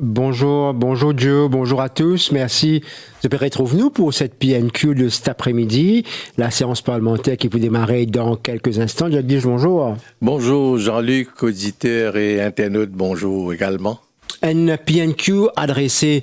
Bonjour Dieu, bonjour à tous. Merci de retrouver-nous pour cette PNQ de cet après-midi, la séance parlementaire qui peut démarrer dans quelques instants. Jagdish, bonjour. Bonjour Jean-Luc, auditeur et internaute, bonjour également. Un PNQ adressé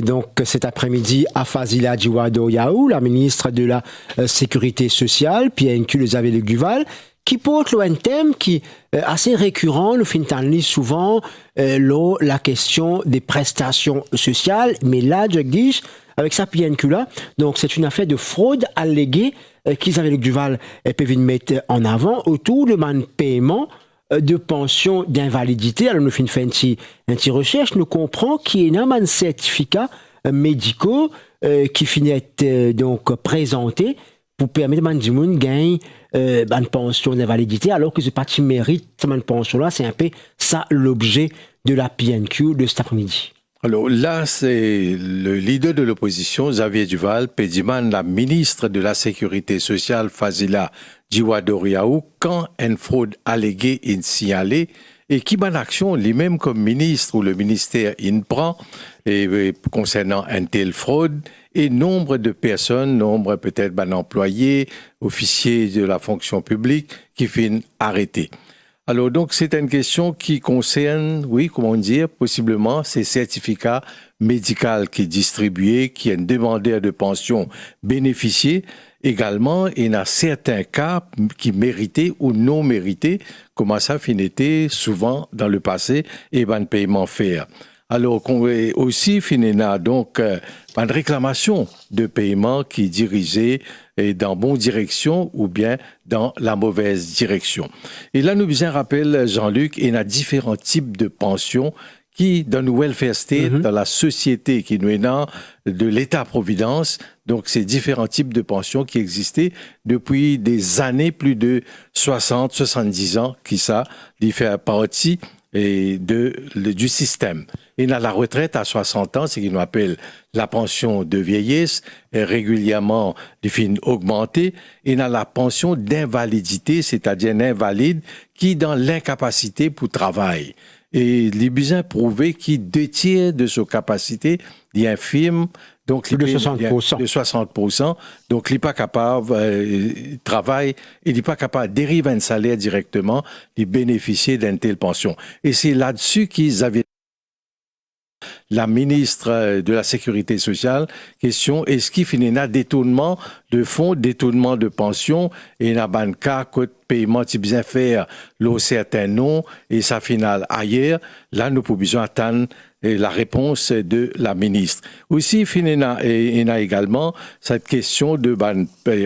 donc cet après-midi à Fazila Djiwado Yaou, la ministre de la Sécurité sociale, PNQ de Xavier Duval, qui porte un thème qui est assez récurrent, le fintanli souvent, la question des prestations sociales. Mais là, Jagdish, avec sa PNQ-là, donc c'est une affaire de fraude alléguée qu'Isabelle Duval peut mettre en avant autour de man paiement de pension d'invalidité. Alors nous faisons une petite recherche, nous comprenons qu'il y a un certificat médicaux qui finit donc présenté pour permettre à gens de gagner une pension d'invalidité, alors que ce parti mérite cette pension-là. C'est un peu ça l'objet de la PNQ de cet après-midi. Alors là, c'est le leader de l'opposition, Xavier Duval, Pédiman, la ministre de la Sécurité sociale, Fazila Djiwado, quand une fraude alléguée est signalée, et qui mène action lui-même comme ministre ou le ministère il prend et concernant une telle fraude, et nombre de personnes, nombre peut-être d'employés, officiers de la fonction publique qui finissent arrêtés. Alors donc c'est une question qui concerne, oui, comment dire, possiblement ces certificats médicaux qui est distribué, qui est un demandeur de pension bénéficié. Également, il y a certains cas qui méritaient ou non méritaient, comme ça finissait souvent dans le passé, et un paiement faire. Alors aussi, il y a donc une réclamation de paiement qui est dirigée dans la bonne direction ou bien dans la mauvaise direction. Et là, nous bien rappelle, Jean-Luc, il y a différents types de pensions qui, dans le welfare state, dans la société qui nous est dans, de l'État-providence, donc ces différents types de pensions qui existaient depuis des années, plus de 60, 70 ans, qui ça, ils font partie du système. Et dans la retraite à 60 ans, c'est ce qu'on appelle la pension de vieillesse, est régulièrement augmentée. Et dans la pension d'invalidité, c'est-à-dire un invalide qui est dans l'incapacité pour travailler. Et les besoins prouvés qui détient de sa capacité d'infirme, donc de 60%. De 60%. Donc, il n'est pas capable de travailler, il n'est pas capable de dériver un salaire directement, de bénéficier d'une telle pension. Et c'est là-dessus qu'ils avaient la ministre de la Sécurité sociale, question, est-ce qu'il finit un détournement de fonds, détournement de pension, et dans un cas, que paiement, tu bien faire le certain nom, et ça finale ailleurs, là, nous pouvons attendre la réponse de la ministre. Aussi, il y a également cette question de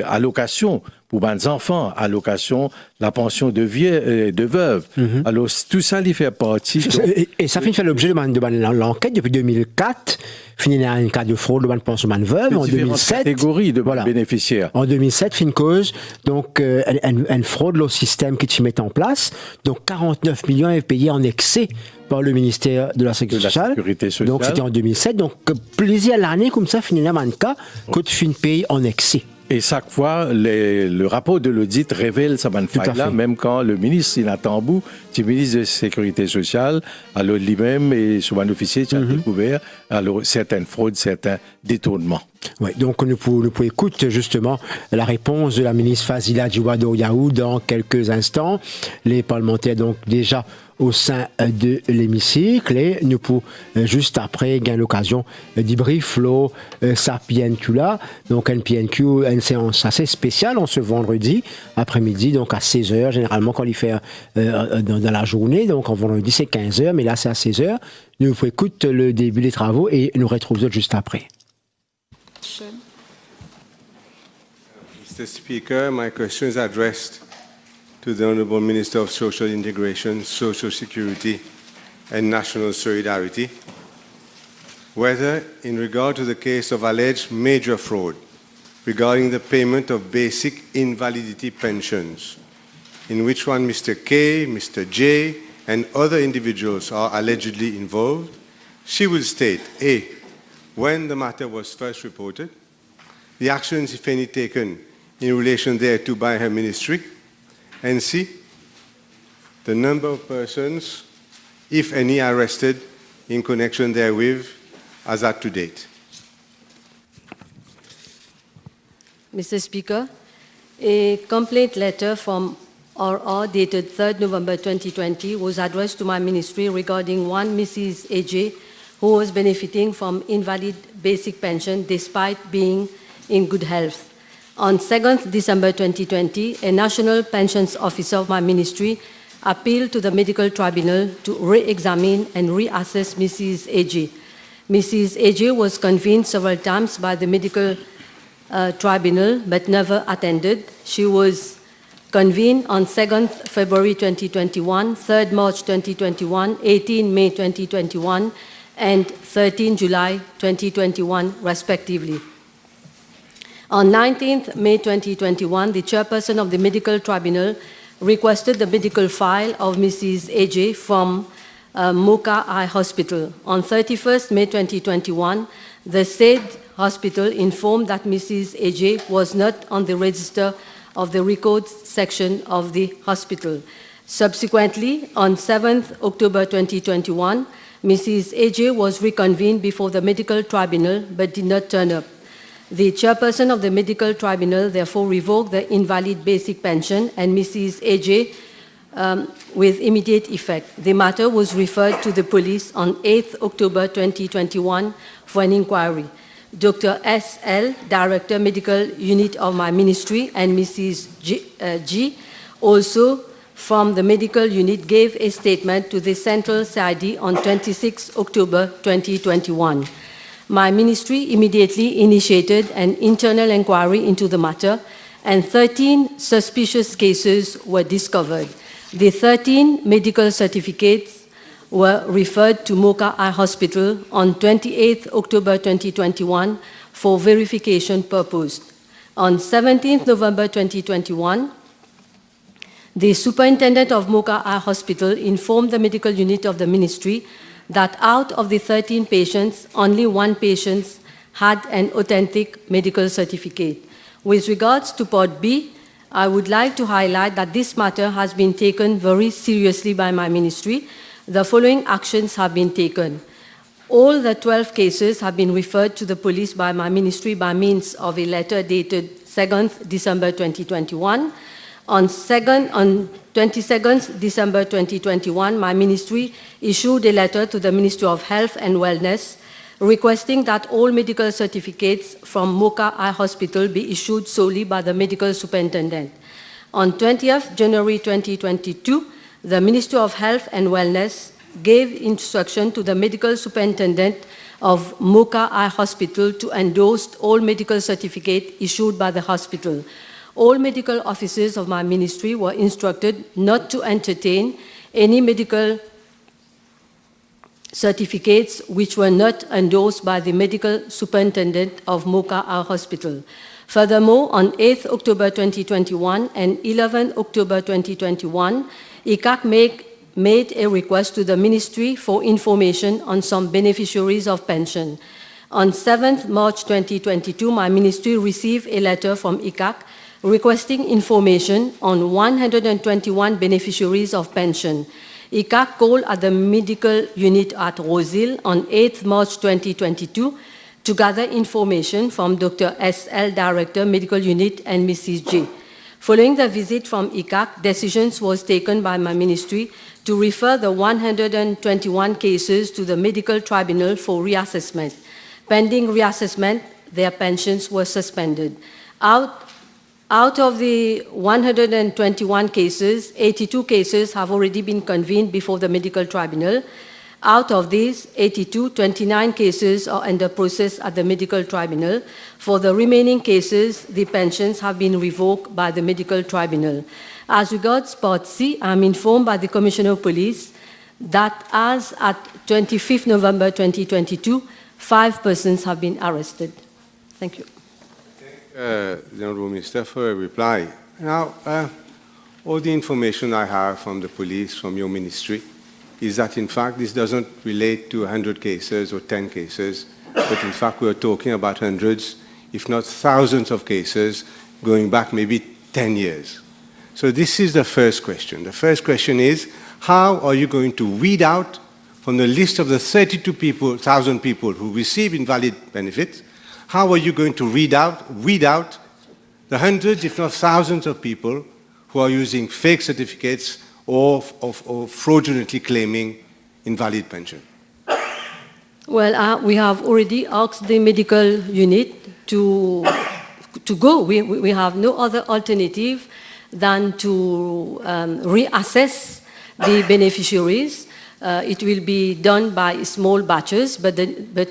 allocation pour les enfants, allocation, la pension de veuve. Alors, tout ça, il fait partie. Et ça fait l'objet de l'enquête depuis 2004. Fini un cas de fraude de pension de veuve en 2007. Catégories de bénéficiaires. En 2007, fin cause, donc, une fraude au système qui se met en place. Donc, 49 millions est payé en excès par le ministère de la Sécurité sociale. Donc, c'était en 2007. Donc, plaisir à l'année comme ça, fini un cas, que tu finis payer en excès. Et chaque fois, le rapport de l'audit révèle ça faille-là, même quand le ministre Sinatambou, le ministre de la Sécurité sociale, alors lui-même et son officier a découvert alors, certaines fraudes, certains détournements. Oui, donc nous pouvons écouter justement la réponse de la ministre Fazila Djiwado Yaou dans quelques instants. Les parlementaires donc déjà au sein de l'hémicycle et nous pouvons juste après gagner l'occasion d'y briefer sa PNQ là. Donc une PNQ, une séance assez spéciale en ce vendredi après-midi, donc à 16h, généralement quand il fait dans la journée, donc en vendredi c'est 15h, mais là c'est à 16h. Nous pouvons écouter le début des travaux et nous retrouvons juste après. Mr. Speaker, my question is addressed to the Honourable Minister of Social Integration, Social Security and National Solidarity, whether, in regard to the case of alleged major fraud regarding the payment of basic invalidity pensions, in which one Mr. K, Mr. J, and other individuals are allegedly involved, she will state, A, when the matter was first reported, the actions, if any, taken in relation thereto by her ministry, and C, the number of persons, if any, arrested in connection therewith as at to date. Mr. Speaker, a complaint letter from RR dated 3rd November 2020 was addressed to my ministry regarding one Mrs. AJ who was benefiting from invalid basic pension despite being in good health. On 2nd December 2020, a national pensions officer of my ministry appealed to the medical tribunal to re-examine and reassess Mrs. AJ. Mrs. AJ was convened several times by the medical tribunal but never attended. She was convened on 2nd February 2021, 3rd March 2021, 18 May 2021, and 13 July 2021, respectively. On 19th May 2021, the chairperson of the medical tribunal requested the medical file of Mrs. AJ from Mocha Eye Hospital. On 31st May 2021, the said hospital informed that Mrs. AJ was not on the register of the records section of the hospital. Subsequently, on 7th October 2021, Mrs. AJ was reconvened before the medical tribunal but did not turn up. The chairperson of the medical tribunal therefore revoked the invalid basic pension and Mrs. AJ with immediate effect. The matter was referred to the police on 8th October 2021 for an inquiry. Dr. S.L., Director Medical Unit of my ministry, and Mrs. G, also from the medical unit, gave a statement to the Central CID on 26 October 2021. My ministry immediately initiated an internal inquiry into the matter, and 13 suspicious cases were discovered. The 13 medical certificates were referred to Mocha Eye Hospital on 28 October 2021 for verification purpose. On 17 November 2021, the superintendent of Mocha Eye Hospital informed the medical unit of the ministry that out of the 13 patients, only one patient had an authentic medical certificate. With regards to Part B, I would like to highlight that this matter has been taken very seriously by my ministry. The following actions have been taken. All the 12 cases have been referred to the police by my ministry by means of a letter dated 2nd December 2021. On 22nd December 2021, my ministry issued a letter to the Ministry of Health and Wellness requesting that all medical certificates from Mocha Eye Hospital be issued solely by the medical superintendent. On 20th January 2022, the Ministry of Health and Wellness gave instruction to the medical superintendent of Mocha Eye Hospital to endorse all medical certificates issued by the hospital. All medical officers of my ministry were instructed not to entertain any medical certificates which were not endorsed by the medical superintendent of Mocha Eye Hospital. Furthermore, on 8th October 2021 and 11th October 2021, ICAC made a request to the ministry for information on some beneficiaries of pension. On 7th March 2022, my ministry received a letter from ICAC requesting information on 121 beneficiaries of pension. ICAC called at the medical unit at Rosehill on 8th March 2022 to gather information from Dr. S.L., Director, Medical Unit, and Mrs. J. Following the visit from ICAC, decisions was taken by my ministry to refer the 121 cases to the medical tribunal for reassessment. Pending reassessment, their pensions were suspended. Out of the 121 cases, 82 cases have already been convened before the medical tribunal. Out of these 82, 29 cases are under process at the medical tribunal. For the remaining cases, the pensions have been revoked by the medical tribunal. As regards Part C, I am informed by the Commissioner of Police that as at 25th November 2022, 5 persons have been arrested. Thank you. The Honourable Minister for a reply. Now, all the information I have from the police, from your ministry, is that in fact this doesn't relate to 100 cases or 10 cases, but in fact we're talking about hundreds, if not thousands of cases going back maybe 10 years. So this is the first question. The first question is, how are you going to weed out from the list of the 32,000 people who receive invalid benefits, how are you going to weed out the hundreds, if not thousands of people who are using fake certificates or fraudulently claiming invalid pension? Well, we have already asked the medical unit to go. We have no other alternative than to reassess the beneficiaries. It will be done by small batches, but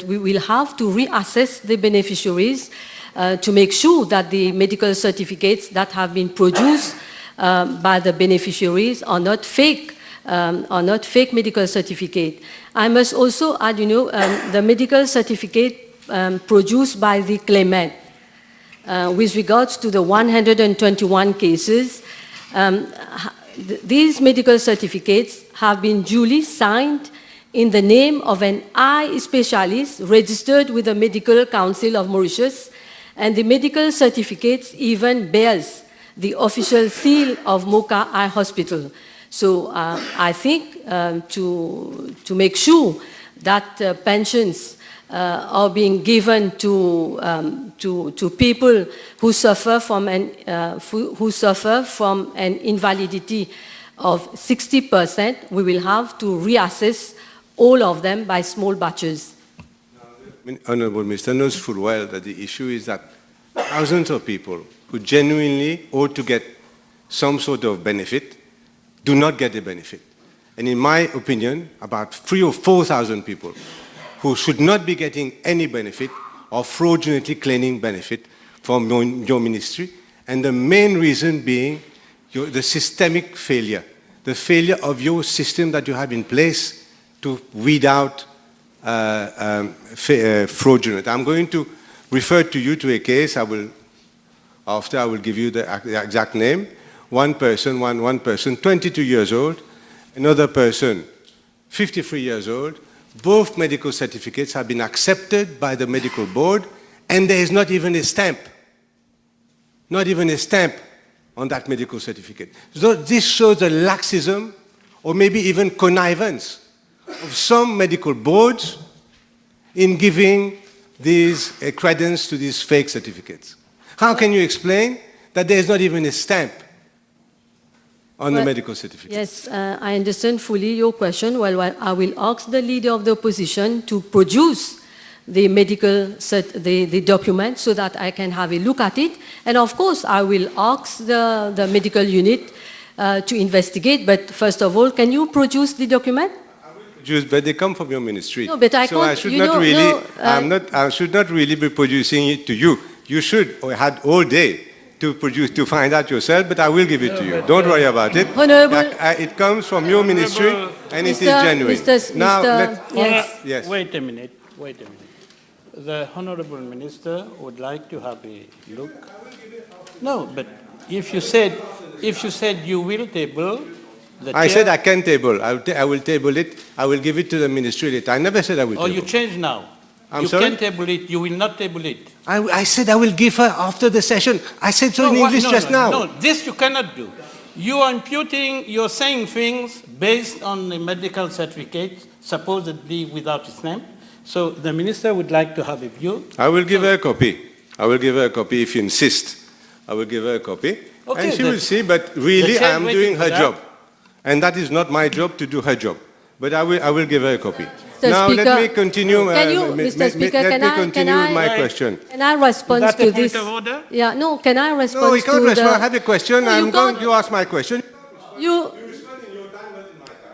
we will have to reassess the beneficiaries to make sure that the medical certificates that have been produced by the beneficiaries are not fake medical certificate. I must also add, the medical certificate produced by the claimant with regards to the 121 cases, these medical certificates have been duly signed in the name of an eye specialist registered with the Medical Council of Mauritius, and the medical certificates even bears the official seal of Mocha Eye Hospital. So I think to make sure that pensions are being given to people who suffer from an invalidity of 60%, we will have to reassess all of them by small batches. Honourable Minister knows full well that the issue is that thousands of people who genuinely ought to get some sort of benefit do not get the benefit. And in my opinion, about 3,000 or 4,000 people who should not be getting any benefit or fraudulently claiming benefit from your ministry, and the main reason being the systemic failure, the failure of your system that you have in place to weed out fraudulent. I'm going to refer to you to a case. After I will give you the exact name. One person, 22 years old, another person, 53 years old. Both medical certificates have been accepted by the medical board, and there is not even a stamp. Not even a stamp on that medical certificate. So this shows the laxism, or maybe even connivance, of some medical boards in giving these credence to these fake certificates. How can you explain that there is not even a stamp on the medical certificate? Yes, I understand fully your question. Well, I will ask the leader of the opposition to produce the medical the document so that I can have a look at it. And of course, I will ask the medical unit to investigate. But first of all, can you produce the document? But they come from your ministry. No, but I so can't, I should not really. I should not really be producing it to you. You should had all day to find out yourself, but I will give it to you. Don't worry about it. Honourable, it comes from your ministry, and it is genuine. Yes. Wait a minute. The Honourable Minister would like to have a look. No, but if you said you will table the I said I can table. I will table it. I will give it to the ministry later. I never said I will table. Oh, you changed now. I'm sorry? You can table it. You will not table it. I said I will give her after the session. I said so in English just now. No, this you cannot do. You are imputing, you're saying things based on the medical certificate, supposedly without its name. So the minister would like to have a view. I will give her a copy. I will give her a copy if you insist. I will give her a copy. Okay, and she will see, but really I am doing her job. And that is not my job to do her job. But I will give her a copy. Now let me continue. Mr. Speaker, let me continue with my question. Can I respond to this? Point of order? Yeah, no, can I respond to No, we can't respond. I have a question. No, I'm going to ask my question.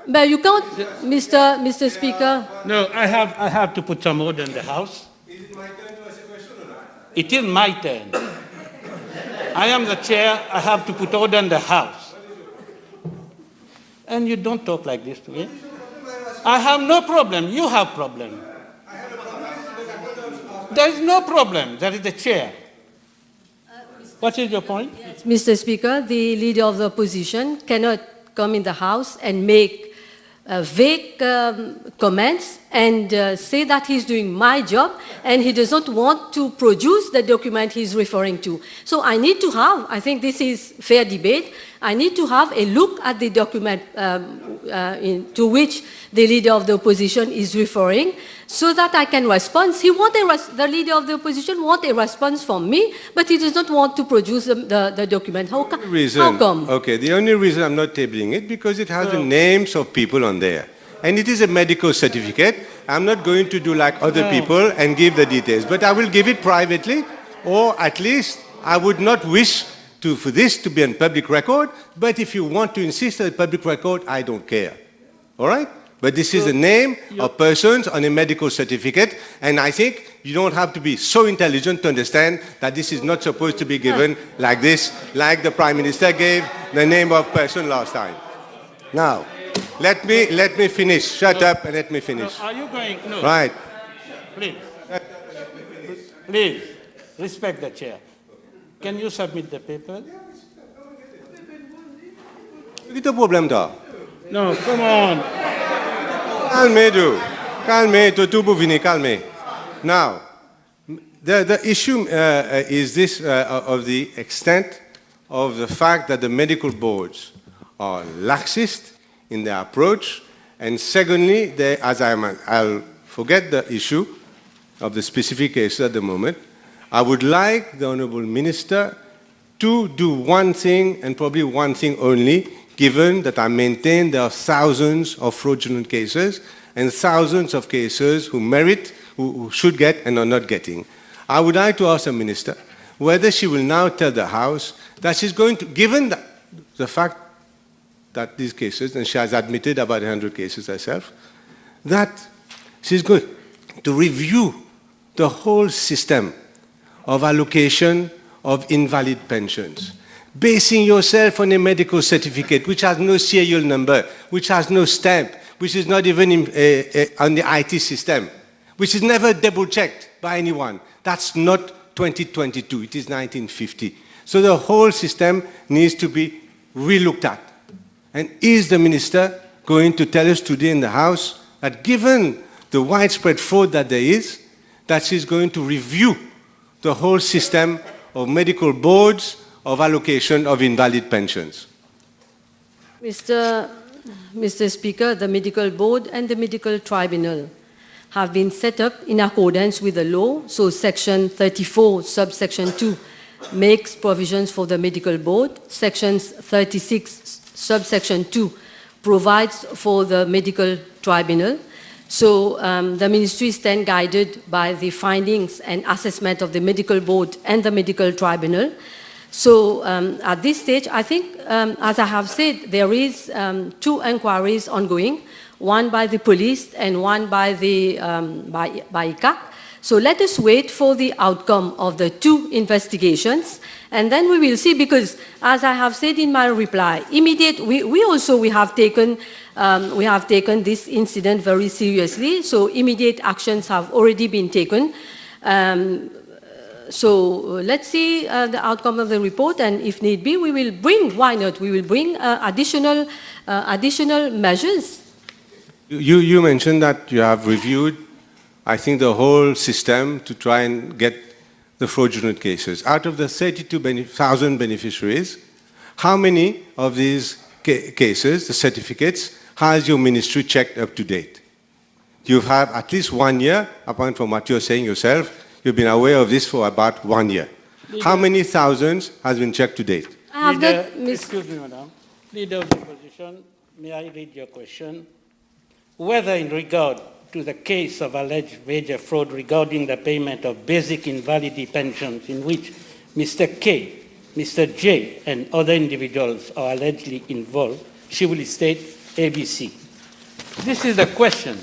But you can't, Mr. Speaker. No, I have to put some order in the House. Is it my turn to ask a question or not? It is my turn. I am the chair. I have to put order in the House. And you don't talk like this to me. I have no problem. You have problem. There is no problem. There is the chair. What is your point? Mr. Speaker, the leader of the opposition cannot come in the House and make vague comments and say that he's doing my job and he does not want to produce the document he's referring to. So I need to have, I think this is fair debate, I need to have a look at the document to which the leader of the opposition is referring so that I can respond. The leader of the opposition wants a response from me, but he does not want to produce the document. How come? Okay, the only reason I'm not tabling it because it has the names of people on there. And it is a medical certificate. I'm not going to do like other people and give the details, but I will give it privately, or at least I would not wish for this to be on public record, but if you want to insist on a public record, I don't care. All right? But this is the name of persons on a medical certificate, and I think you don't have to be so intelligent to understand that this is not supposed to be given like this, like the Prime Minister gave the name of person last time. Now, let me finish. Shut up and let me finish. No, are you going? No. Right. Please. Please, respect the chair. Can you submit the paper? Quel problème là? No, come on. Calmez, tout pour venir, calmez. Now, the issue is this of the extent of the fact that the medical boards are laxist in their approach, and secondly, I'll forget the issue of the specific case at the moment. I would like the Honourable Minister to do one thing, and probably one thing only, given that I maintain there are thousands of fraudulent cases and thousands of cases who should get and are not getting. I would like to ask the Minister whether she will now tell the House that she's going to, given the fact that these cases, and she has admitted about 100 cases herself, that she's going to review the whole system of allocation of invalid pensions, basing yourself on a medical certificate which has no serial number, which has no stamp, which is not even on the IT system, which is never double-checked by anyone. That's not 2022, it is 1950. So the whole system needs to be relooked at. And is the Minister going to tell us today in the House that given the widespread fraud that there is, that she's going to review the whole system of medical boards of allocation of invalid pensions? Mr. Speaker, the Medical Board and the Medical Tribunal have been set up in accordance with the law. So Section 34, subsection 2, makes provisions for the Medical Board. Section 36, subsection 2, provides for the Medical Tribunal. So the Ministry stands guided by the findings and assessment of the Medical Board and the Medical Tribunal. So at this stage, I think, as I have said, there is 2 inquiries ongoing, one by the police and one by by ICAC. So let us wait for the outcome of the 2 investigations, and then we will see, because as I have said in my reply, we have taken this incident very seriously, so immediate actions have already been taken. So let's see the outcome of the report, and if need be, we will bring, why not, we will bring additional measures. You mentioned that you have reviewed, I think, the whole system to try and get the fraudulent cases. Out of the 32,000 beneficiaries, how many of these cases, the certificates, has your ministry checked up to date? You have at least 1 year, apart from what you're saying yourself, you've been aware of this for about 1 year. How many thousands has been checked to date? Excuse me, Madam. Leader of the Opposition, may I read your question? Whether in regard to the case of alleged major fraud regarding the payment of basic invalidity pensions in which Mr. K, Mr. J, and other individuals are allegedly involved, she will state ABC. This is the question.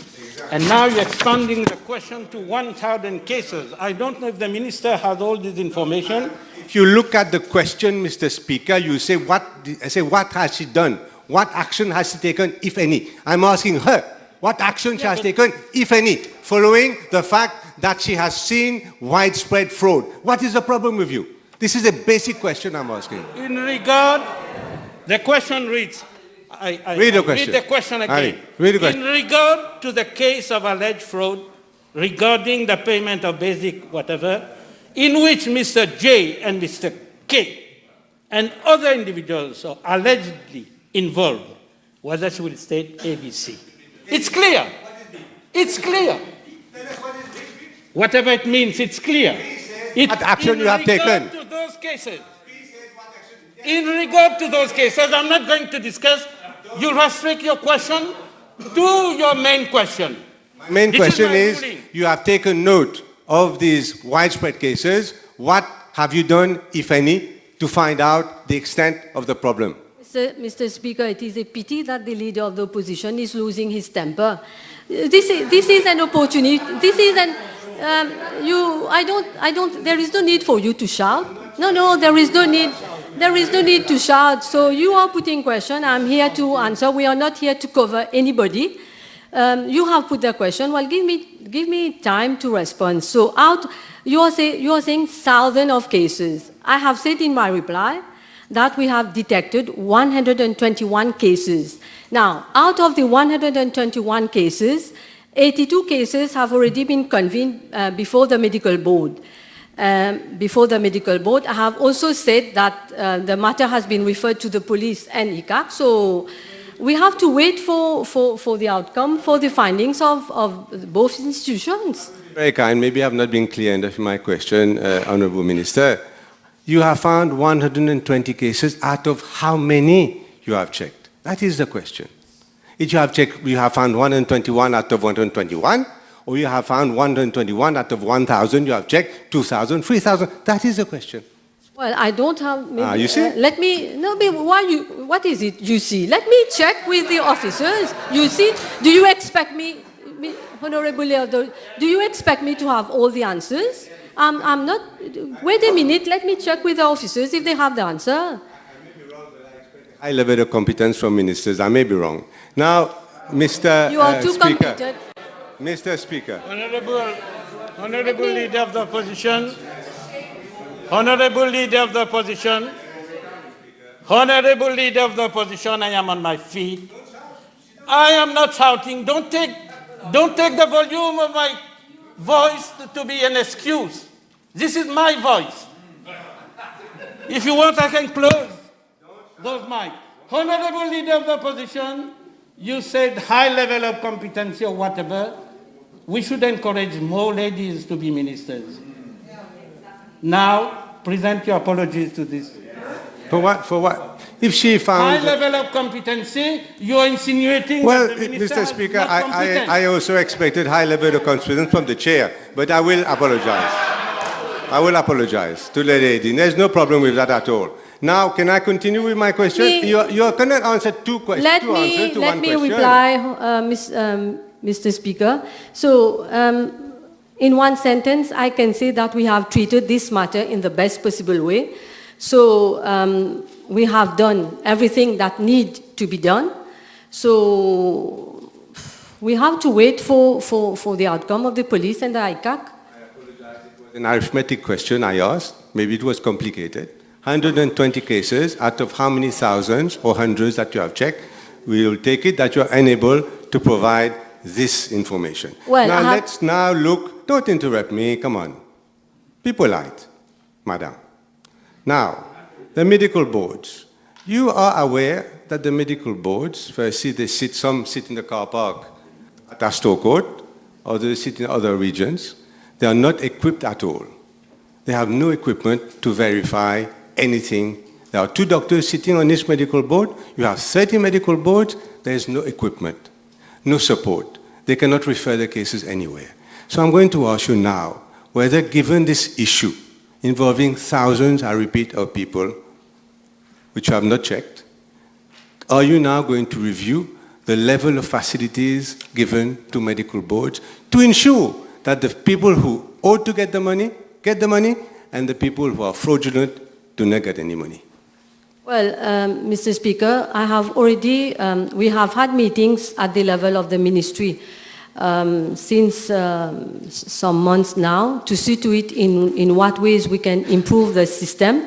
And now you're expanding the question to 1,000 cases. I don't know if the Minister has all this information. If you look at the question, Mr. Speaker, you say, what has she done? What action has she taken, if any? I'm asking her, what action she has taken, if any, following the fact that she has seen widespread fraud? What is the problem with you? This is a basic question I'm asking. In regard, the question reads, Read the question. Read the question again. Ali, read the question. In regard to the case of alleged fraud regarding the payment of basic whatever, in which Mr. J and Mr. K and other individuals are allegedly involved, whether she will state ABC. It's clear. It's clear. Whatever it means, it's clear. What action you have taken? To those cases. In regard to those cases, I'm not going to discuss. You restrict your question to your main question. My main This question my is, ruling. you have taken note of these widespread cases. What have you done, if any, to find out the extent of the problem? Mr. Speaker, it is a pity that the leader of the opposition is losing his temper. This is an opportunity. This is an there is no need for you to shout. No, there is no need. There is no need to shout. So you are putting question. I'm here to answer. We are not here to cover anybody. You have put the question. Well, give me time to respond. So you are saying thousands of cases. I have said in my reply that we have detected 121 cases. Now, out of the 121 cases, 82 cases have already been convened before the medical board. I have also said that the matter has been referred to the police and ICAC. So we have to wait for the outcome, for the findings of both institutions. Very kind. Maybe I have not been clear enough in my question, Honourable Minister. You have found 120 cases out of how many you have checked? That is the question. If you have checked, you have found 121 out of 121, or you have found 121 out of 1,000, you have checked 2,000, 3,000. That is the question. Well, I don't have. Maybe, you see? Let me. No, but what is it you see? Let me check with the officers. You see? Do you expect me, Honourable Leodol, do you expect me to have all the answers? I'm not. Wait a minute. Let me check with the officers if they have the answer. I may be wrong, but I expect a high level of competence from ministers. I may be wrong. Now, Mr. You are too Speaker. competent. Mr. Speaker. Honourable Leader of the Opposition, Honourable Leader of the Opposition, Honourable Leader of the Opposition, I am on my feet. I am not shouting. Don't take the volume of my voice to be an excuse. This is my voice. If you want, I can close those mics. Honourable Leader of the Opposition, you said high level of competency or whatever. We should encourage more ladies to be ministers. Now, present your apologies to this. For what? For what? If she found... High level of competency, you are insinuating Well, that the minister Mr. Speaker, is not competent. I also expected high level of confidence from the chair, but I will apologize. I will apologize to the lady. There's no problem with that at all. Now, can I continue with my question? You cannot answer two questions. Let me reply, Mr. Speaker. So, in one sentence, I can say that we have treated this matter in the best possible way. So, we have done everything that needs to be done. So, we have to wait for the outcome of the police and the ICAC. I apologize. It was an arithmetic question I asked. Maybe it was complicated. 120 cases out of how many thousands or hundreds that you have checked, we will take it that you are unable to provide this information. Well, now let's now look, don't interrupt me, come on. Be polite, madam. Now, the medical boards. You are aware that the medical boards, firstly, some sit in the car park at Astor Court, others sit in other regions. They are not equipped at all. They have no equipment to verify anything. There are 2 doctors sitting on each medical board. You have 30 medical boards. There is no equipment, no support. They cannot refer the cases anywhere. So I'm going to ask you now, whether given this issue involving thousands, I repeat, of people, which you have not checked, are you now going to review the level of facilities given to medical boards to ensure that the people who ought to get the money, and the people who are fraudulent do not get any money? Well, Mr. Speaker, I have already, we have had meetings at the level of the ministry since some months now to see to it in what ways we can improve the system.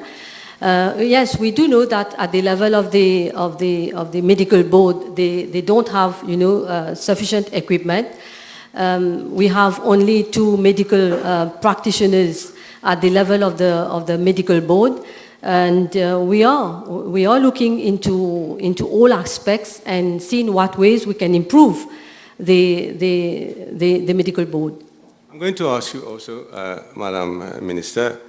Yes, we do know that at the level of the medical board, they don't have sufficient equipment. We have only 2 medical practitioners at the level of the medical board, and we are looking into all aspects and seeing what ways we can improve the medical board. I'm going to ask you also, Madam Minister,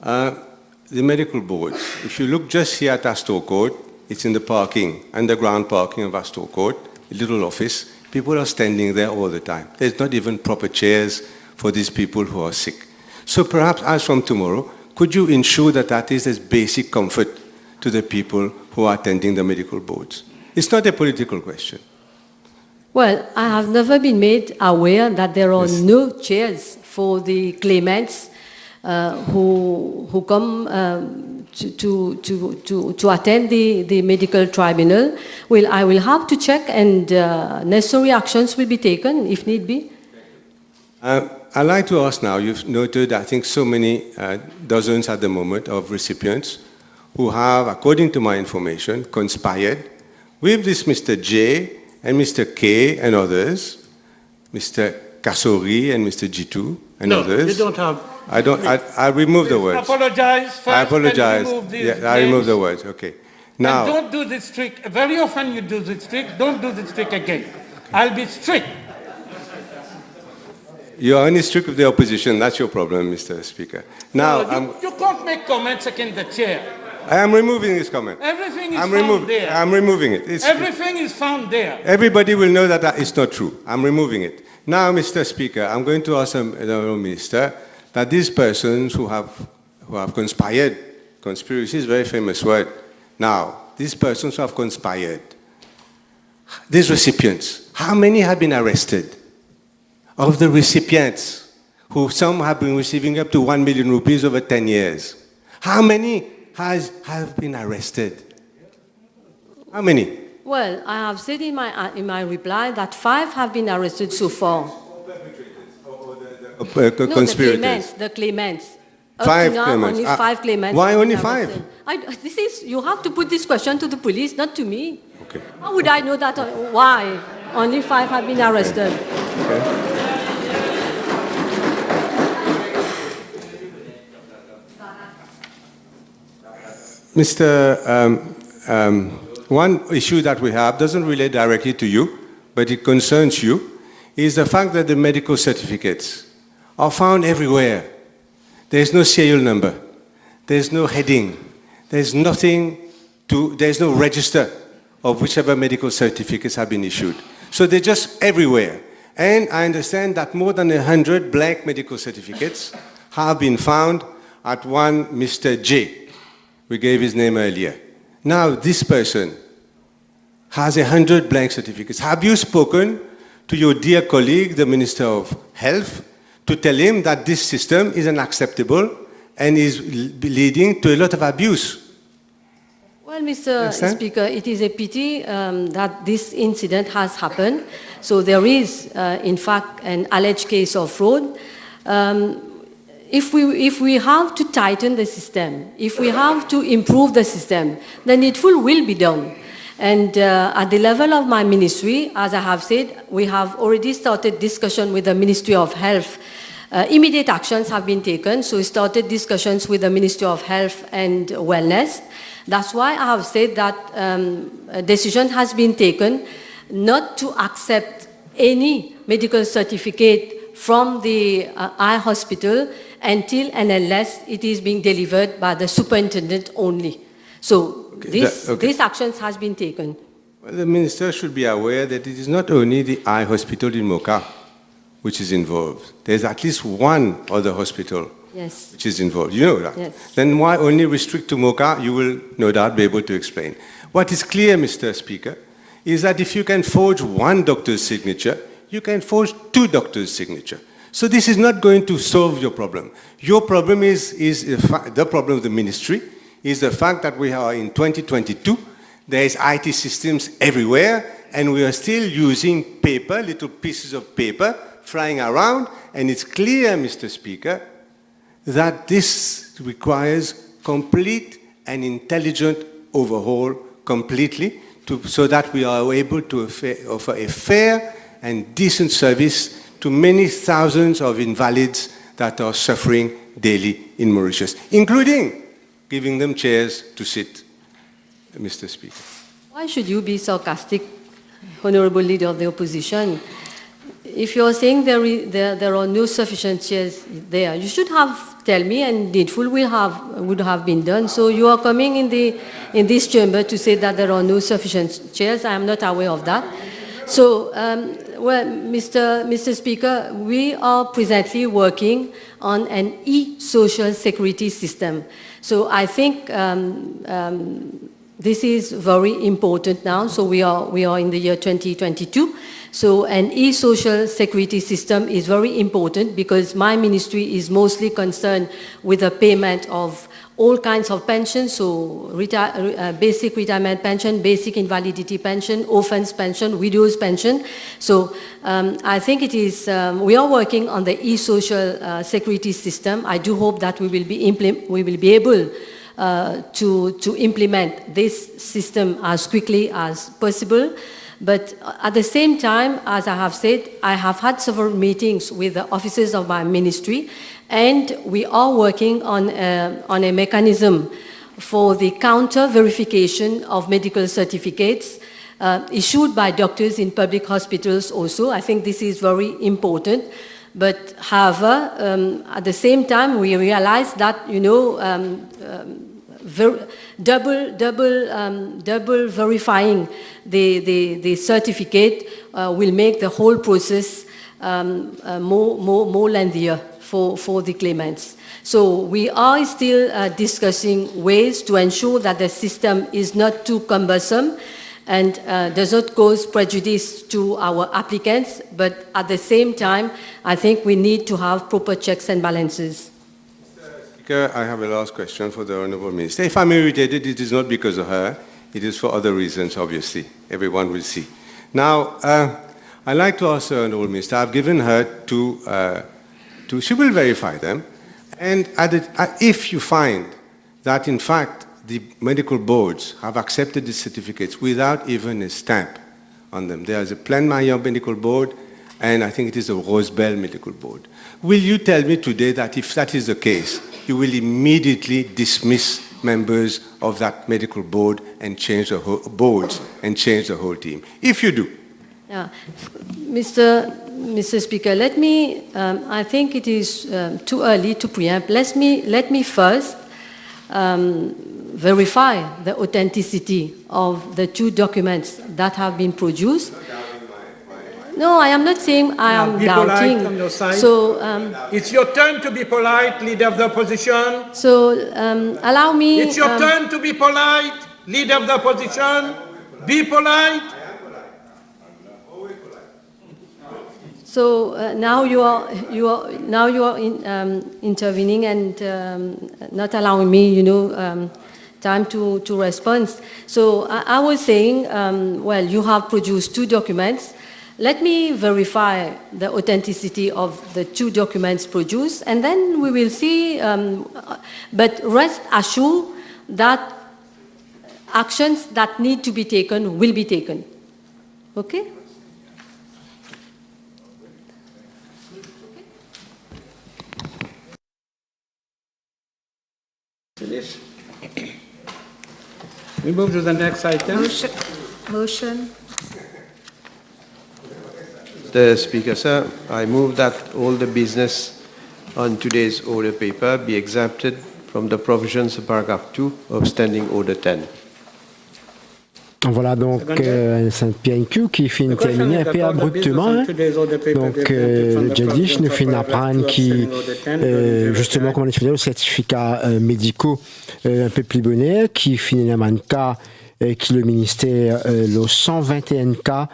the medical board. If you look just here at Astor Court, it's in the parking, underground parking of Astor Court, a little office. People are standing there all the time. There's not even proper chairs for these people who are sick. So perhaps as from tomorrow, could you ensure that that is as basic comfort to the people who are attending the medical boards? It's not a political question. Well, I have never been made aware that there are no chairs for the claimants who come to attend the medical tribunal. Well, I will have to check, and necessary actions will be taken if need be. I'd like to ask now, you've noted, I think, so many dozens at the moment of recipients who have, according to my information, conspired with this Mr. J and Mr. K and others, Mr. Kasori and Mr. G2 and others. No, you don't have. I remove the words. Apologize first. I apologize. Remove these Yeah, I remove the words. Okay. Now, and don't do this trick. Very often you do this trick. Don't do this trick again. I'll be strict. you're only strict with the opposition. That's your problem, Mr. Speaker. Now, No, you can't make comments against the chair. I am removing this comment. Everything is found there. I'm removing it. Everything is found there. Everybody will know that it's not true. I'm removing it. Now, Mr. Speaker, I'm going to ask the Honourable Minister that these persons who have conspired, conspiracy is a very famous word. Now, these persons who have conspired, these recipients, how many have been arrested? Of the recipients, who some have been receiving up to 1 million rupees over 10 years, how many have been arrested? How many? Well, I have said in my reply that 5 have been arrested so far. Conspirators. The claimants. Up 5 to now, claimants. only 5 claimants. Why have only been 5? arrested. You have to put this question to the police, not to me. Okay. How would I know that? Why? Only 5 have been arrested. Okay. Mr. One issue that we have doesn't relate directly to you, but it concerns you, is the fact that the medical certificates are found everywhere. There's no serial number. There's no heading. There's no register of whichever medical certificates have been issued. So they're just everywhere. And I understand that more than 100 blank medical certificates have been found at one Mr. J. We gave his name earlier. Now, this person has 100 blank certificates. Have you spoken to your dear colleague, the Minister of Health, to tell him that this system is unacceptable and is leading to a lot of abuse? Well, Mr. Speaker, it is a pity that this incident has happened. So there is, in fact, an alleged case of fraud. If we have to tighten the system, if we have to improve the system, then it will be done. And at the level of my ministry, as I have said, we have already started discussion with the Ministry of Health. Immediate actions have been taken, so we started discussions with the Ministry of Health and Wellness. That's why I have said that a decision has been taken not to accept any medical certificate from the eye hospital until and unless it is being delivered by the superintendent only. So these actions has been taken. Well, the minister should be aware that it is not only the eye hospital in Mocha which is involved. There's at least one other hospital which is involved. You know that? Yes. Then why only restrict to Mocha? You will no doubt be able to explain. What is clear, Mr. Speaker, is that if you can forge one doctor's signature, you can forge 2 doctors' signature. So this is not going to solve your problem. Your problem is the problem of the ministry is the fact that we are in 2022, there is IT systems everywhere, and we are still using paper, little pieces of paper flying around, and it's clear, Mr. Speaker, that this requires complete an intelligent overhaul completely so that we are able to offer a fair and decent service to many thousands of invalids that are suffering daily in Mauritius, including giving them chairs to sit, Mr. Speaker. Why should you be sarcastic, Honorable Leader of the Opposition? If you're saying there are no sufficient chairs there, you should have tell me, and needful would have been done. So you are coming in this chamber to say that there are no sufficient chairs. I am not aware of that. So, well, Mr. Speaker, we are presently working on an e-social security system. So I think this is very important now. So we are in the year 2022. So an e-social security system is very important because my ministry is mostly concerned with the payment of all kinds of pensions, so basic retirement pension, basic invalidity pension, orphans pension, widows pension. So I think it is, we are working on the e-social security system. I do hope that we will be able to implement this system as quickly as possible. But at the same time, as I have said, I have had several meetings with the officers of my ministry, and we are working on a mechanism for the counter-verification of medical certificates issued by doctors in public hospitals also. I think this is very important. But however, at the same time, we realize that, you know, double verifying the certificate will make the whole process more lengthier for the claimants. So we are still discussing ways to ensure that the system is not too cumbersome and does not cause prejudice to our applicants, but at the same time, I think we need to have proper checks and balances. I have a last question for the Honourable Minister. If I'm irritated, it is not because of her. It is for other reasons, obviously. Everyone will see. Now, I'd like to ask the Honourable Minister, I've given her she will verify them. And if you find that, in fact, the medical boards have accepted the certificates without even a stamp on them, there is a Plaine-Maillard Medical Board, and I think it is a Rosebell Medical Board. Will you tell me today that if that is the case, you will immediately dismiss members of that medical board and change the whole boards and change the whole team? If you do. Yeah. Mr. Speaker, let me, I think it is too early to preempt. Let me first verify the authenticity of the two documents that have been produced. No, I am not saying I am doubting. From your side. So it's your turn to be polite, Leader of the Opposition. So allow me. It's your turn to be polite, Leader of the Opposition. Be polite. So now you are intervening and not allowing me, you know, time to respond. So I was saying, well, you have produced two documents. Let me verify the authenticity of the two documents produced, and then we will see. But rest assured that actions that need to be taken will be taken. Okay? Finish. We move to the next item. Motion. Mr. Speaker, sir, I move that all the business on today's order paper be exempted from the provisions of paragraph 2 of Standing Order 10. Voilà donc c'est un PNQ qui finit terminé un peu abruptement. Hein. Donc, Jadish nous finit apprendre qui, justement, comme on expliquait, le certificat médicaux un peu plus bonnet, qui finit dans le cas, qui le ministère, le 121 cas,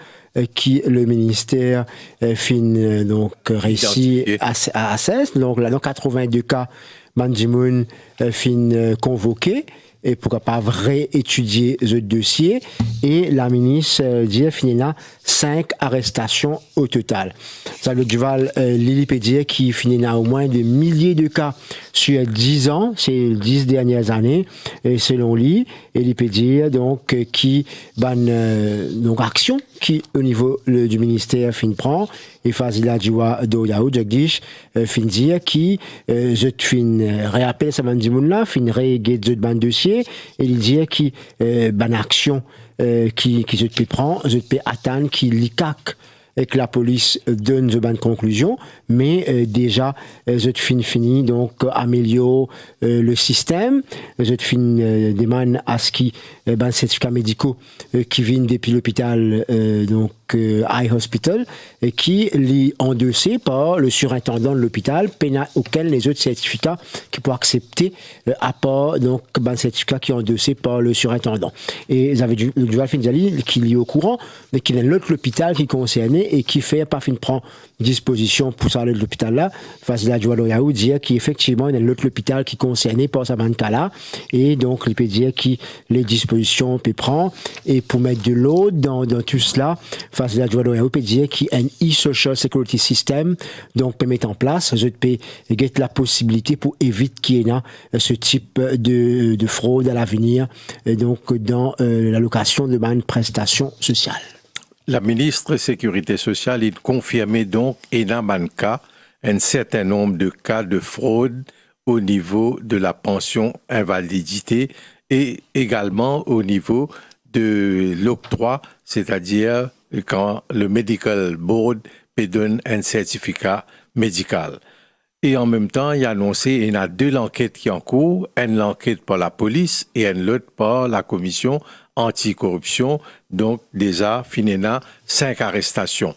qui le ministère fin donc réussi à 16, donc là dans 82 cas Manjimoun fin convoqué et pourquoi pas réétudier ce dossier. Et la ministre dit qu'il y a 5 arrestations au total. Ça le Duval Lili peut dire qu'il finit au moins des milliers de cas sur 10 ans, c'est 10 dernières années, et selon lui, et il peut dire donc qui donc action qui au niveau du ministère fin prend et Fazila Djiwa Doyaou Jagdish fin dire qui je fin réappelle ça man dimoun là fin réguer de ban dossier et il dit qui ban action qui je te prend je te attendre qui l'ICAC et que la police donne de bonnes conclusions, mais déjà, je fini donc améliorer le système, je demande à ce qui ben certificats médicaux qui viennent depuis l'hôpital donc High Hospital et qui li endossé par le surintendant de l'hôpital, auquel les autres certificats qui peuvent accepter à part donc ben certificats qui sont endossés par le surintendant. Et vous avez du Finzali qui est au courant, mais qui est l'autre hôpital qui est concerné et qui fait pas fin prend disposition pour ça de l'hôpital là Fazila Djouadoyaou dire qu'effectivement il y a l'autre hôpital qui est concerné par ça cas là et donc il peut dire qui les dispositions peut prendre et pour mettre de l'eau dans tout cela Fazila Djouadoyaou peut dire qu'il y a un e-social security system donc peut mettre en place je peux get la possibilité pour éviter qu'il y ait ce type de fraude à l'avenir donc dans l'allocation de bonnes prestations sociales. La ministre de la Sécurité sociale a confirmé donc un certain nombre de cas de fraude au niveau de la pension invalidité et également au niveau de l'octroi, c'est-à-dire quand le Medical Board donne un certificat médical. Et en même temps, il a annoncé qu'il y a 2 enquêtes qui sont en cours, une enquête par la police et une autre par la commission anticorruption, donc déjà finéna 5 arrestations.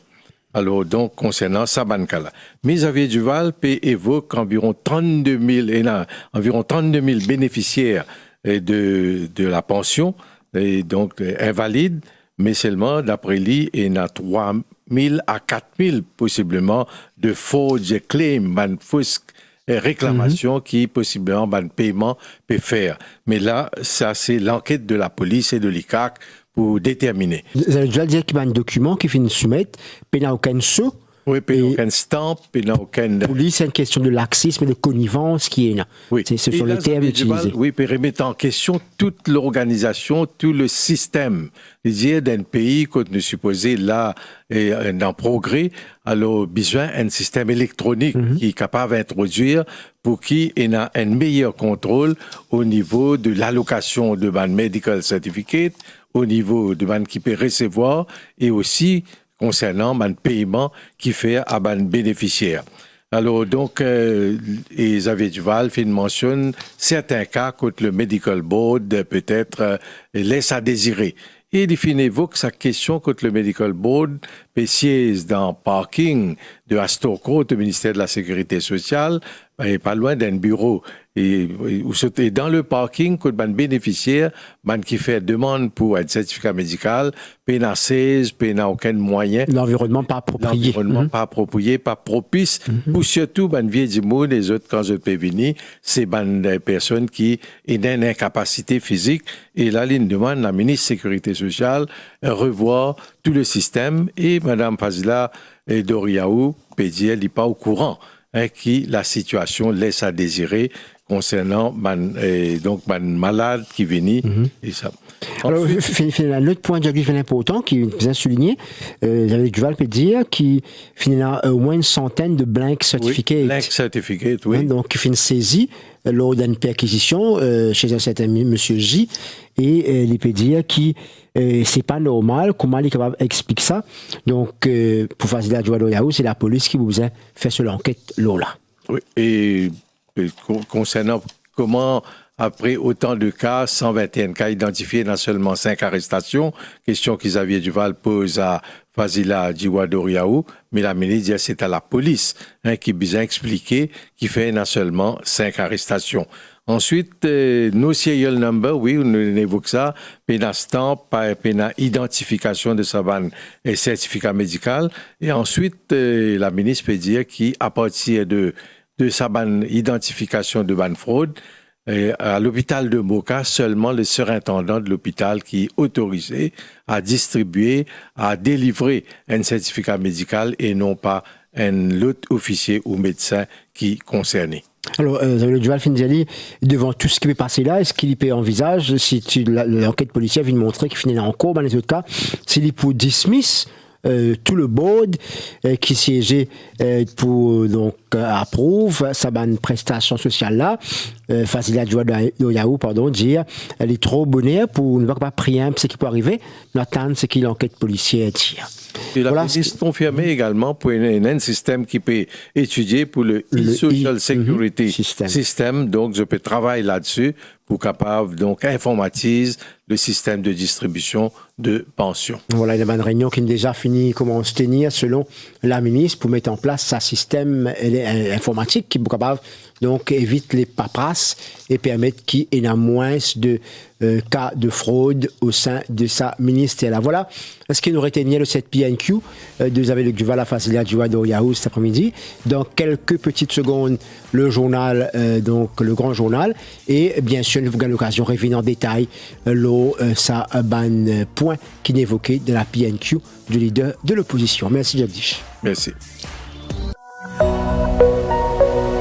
Alors donc concernant Sabankala. Mais Xavier Duval évoque environ 32 000 bénéficiaires de la pension, et donc invalides, mais seulement d'après lui, il y a 3 000 à 4 000 possiblement de faux claims, fausses réclamations qui possiblement paiement peut faire. Mais là, ça c'est l'enquête de la police et de l'ICAC pour déterminer. Vous allez déjà dire qu'il y a un document qui finit de soumettre, il n'y a aucun saut. Oui, il n'y a aucun stamp, il n'y a aucun... Pour lui, c'est une question de laxisme et de connivence qui est là. Oui. Ce sont les termes utilisés. Oui, puis remettre en question toute l'organisation, tout le système. C'est-à-dire d'un pays qu'on est supposé là, dans progrès, alors besoin d'un système électronique qui est capable d'introduire pour qu'il y ait un meilleur contrôle au niveau de l'allocation de ban medical certificate, au niveau de ban qui peut recevoir et aussi concernant le paiement qui fait à ban bénéficiaire. Alors donc, Xavier Duval mentionne certains cas contre le Medical Board peut-être laisse à désirer. Et il évoque sa question contre le Medical Board, siège dans le parking de Astor Court au ministère de la Sécurité sociale, pas loin d'un bureau. Et dans le parking, quand un bénéficiaire qui fait demande pour un certificat médical, n'a 16, n'a aucun moyen. L'environnement pas approprié. L'environnement pas approprié, pas propice. Pour surtout, vieux du monde, les autres, quand je peux venir, c'est des personnes qui ont une incapacité physique. Et là, il demande la ministre de la Sécurité sociale revoir tout le système. Et Mme Fazila Doriaou peut dire qu'elle n'est pas au courant, qui la situation laisse à désirer concernant donc malade qui venait et ça. Alors, un autre point important qui est bien souligné, Xavier Duval peut dire qu'il a au moins une centaine de blank certificates. Oui, blank certificates, oui. Donc, il fait une saisie lors d'une perquisition chez un certain monsieur J. Et il peut dire que c'est pas normal. Comment il est capable d'expliquer ça? Donc, pour Fazila Djouadoyaou, c'est la police qui vous a fait cette enquête là. Oui, et concernant comment, après autant de cas, 121 cas identifiés, dans seulement 5 arrestations, question que Xavier Duval pose à Fazila Djouadoyaou, mais la ministre dit c'est à la police qui besoin expliquer qui fait non seulement 5 arrestations. Ensuite, no serial number, oui, on évoque ça, pena stamp, pena identification de sa ban et certificat médical. Et ensuite, la ministre peut dire qu'à partir de sa ban identification de ban fraude, Et à l'hôpital de Moka, seulement le surintendant de l'hôpital qui est autorisé à distribuer, à délivrer un certificat médical et non pas un autre officier ou médecin qui est concerné. Alors, le Duval Finziali, devant tout ce qui peut passer là, est-ce qu'il peut envisage, si l'enquête policière vient de montrer qu'il finit en cours, dans les autres cas, s'il peut dismiss tout le board qui siégeait pour donc approuve sa bonne prestation sociale là, Fazila Djouadoyaou, pardon, dire elle est trop bonne pour ne pas prier ce qui peut arriver, n'attendre ce que l'enquête policière dit. Et la ministre confirmé également pour un système qui peut étudier pour le e-social security system. Donc, je peux travailler là-dessus pour capable, donc, informatise le système de distribution de pensions. Voilà, il y a une réunion qui est déjà finie, comment se tenir selon la ministre pour mettre en place un système informatique qui est capable, donc, évite les paperasses et permettre qu'il y ait moins de cas de fraude au sein de sa ministère. Voilà ce qui nous retenait de cette PNQ de Isabelle Duval à Fazila Djouadoyaou cet après-midi. Dans quelques petites secondes, le journal, donc le grand journal, et bien sûr, nous vous gagnons l'occasion de revenir en détail sa ban point qui est évoqué de la PNQ du leader de l'opposition. Merci Jagdish. Merci.